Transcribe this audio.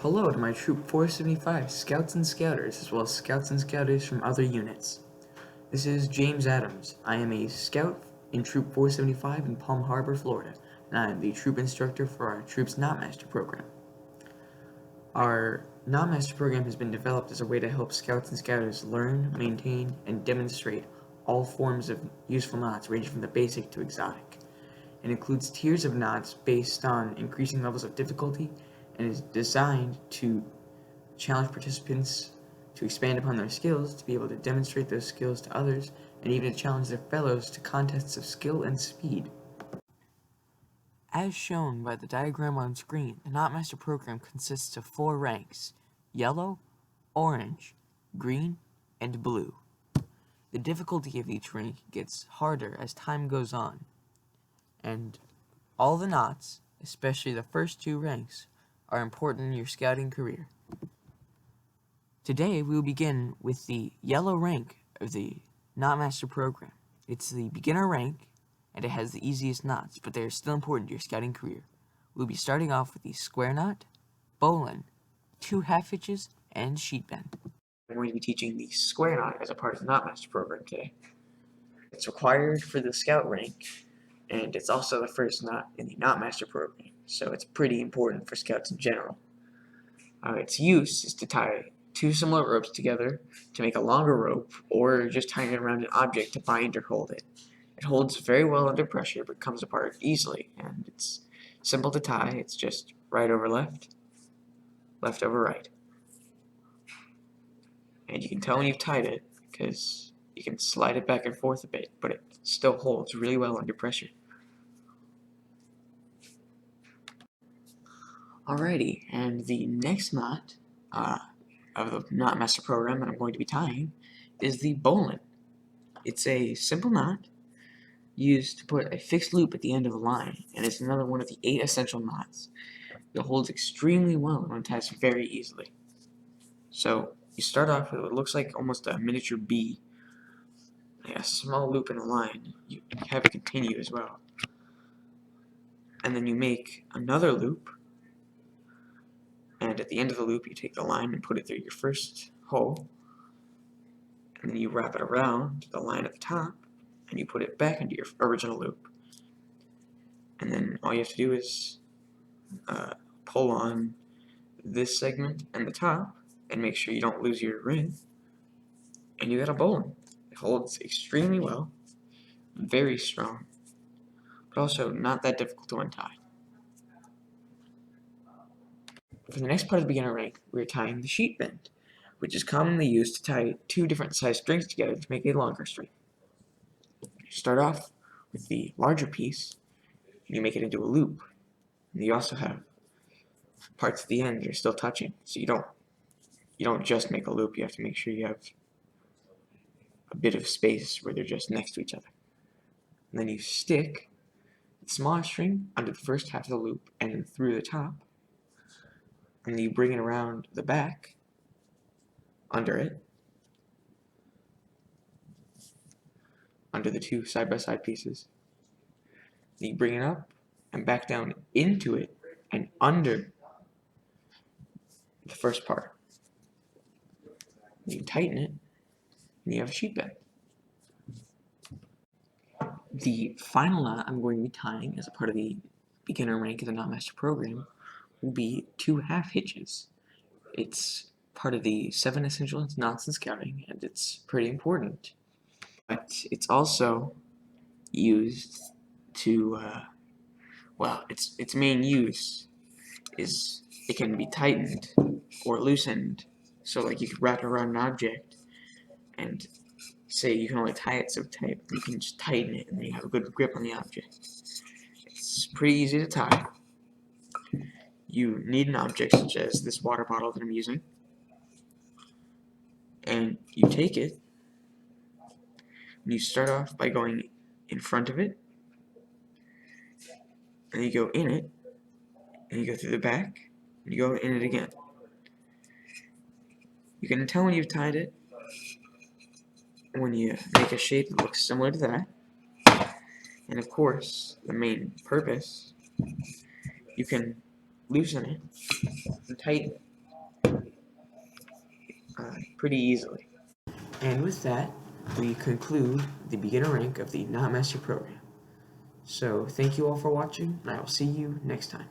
Hello to my Troop 475 Scouts and Scouters, as well as Scouts and Scouters from other units. This is James Adams. I am a Scout in Troop 475 in Palm Harbor, Florida, and I am the Troop Instructor for our Troop's Knotmaster program. Our Knotmaster program has been developed as a way to help Scouts and Scouters learn, maintain, and demonstrate all forms of useful knots ranging from the basic to exotic. It includes tiers of knots based on increasing levels of difficulty and is designed to challenge participants to expand upon their skills, to be able to demonstrate those skills to others, and even to challenge their fellows to contests of skill and speed. As shown by the diagram on screen, the Knotmaster program consists of 4 ranks: yellow, orange, green, and blue. The difficulty of each rank gets harder as time goes on, and all the knots, especially the first 2 ranks, are important in your scouting career. Today we will begin with the yellow rank of the Knotmaster program. It's the beginner rank, and it has the easiest knots, but they are still important to your scouting career. We'll be starting off with the square knot, bowline, 2 half hitches, and sheet bend. I'm going to be teaching the square knot as a part of the Knotmaster program today. It's required for the scout rank, and it's also the first knot in the Knotmaster program, so it's pretty important for scouts in general. Its use is to tie 2 similar ropes together to make a longer rope, or just tying it around an object to bind or hold it. It holds very well under pressure, but comes apart easily, and it's simple to tie. It's just right over left, left over right. And you can tell when you've tied it, because you can slide it back and forth a bit, but it still holds really well under pressure. Alrighty, and the next knot of the Knotmaster program that I'm going to be tying is the bowline. It's a simple knot used to put a fixed loop at the end of a line, and it's another one of the 8 essential knots. It holds extremely well and ties very easily. So you start off with what looks like almost a miniature bee, a small loop in a line. You have it continue as well, and then you make another loop. And at the end of the loop, you take the line and put it through your first hole, and then you wrap it around the line at the top, and you put it back into your original loop. And then all you have to do is pull on this segment and the top, and make sure you don't lose your ring, and you got a bowline. It holds extremely well, very strong, but also not that difficult to untie. For the next part of the beginner rank, we're tying the sheet bend, which is commonly used to tie 2 different sized strings together to make a longer string. You start off with the larger piece, and you make it into a loop. And you also have parts at the end that are still touching, so you don't just make a loop. You have to make sure you have a bit of space where they're just next to each other. And then you stick the smaller string under the first half of the loop and then through the top, and then you bring it around the back, under it, under the 2 side-by-side pieces. Then you bring it up and back down into it and under the first part. You tighten it, and you have a sheet bend. The final knot I'm going to be tying as a part of the beginner rank of the Knotmaster program will be 2 half hitches. It's part of the 7 essential knots in scouting, and it's pretty important. But it's also used to, its main use is it can be tightened or loosened. So like you could wrap it around an object, and say you can only tie it so tight, you can just tighten it and then you have a good grip on the object. It's pretty easy to tie. You need an object such as this water bottle that I'm using, and you take it, and you start off by going in front of it, and you go in it, and you go through the back, and you go in it again. You can tell when you've tied it when you make a shape that looks similar to that. And of course, the main purpose, you can loosen it and tighten it. pretty easily. And with that, we conclude the beginner rank of the Knotmaster program. So thank you all for watching, and I will see you next time.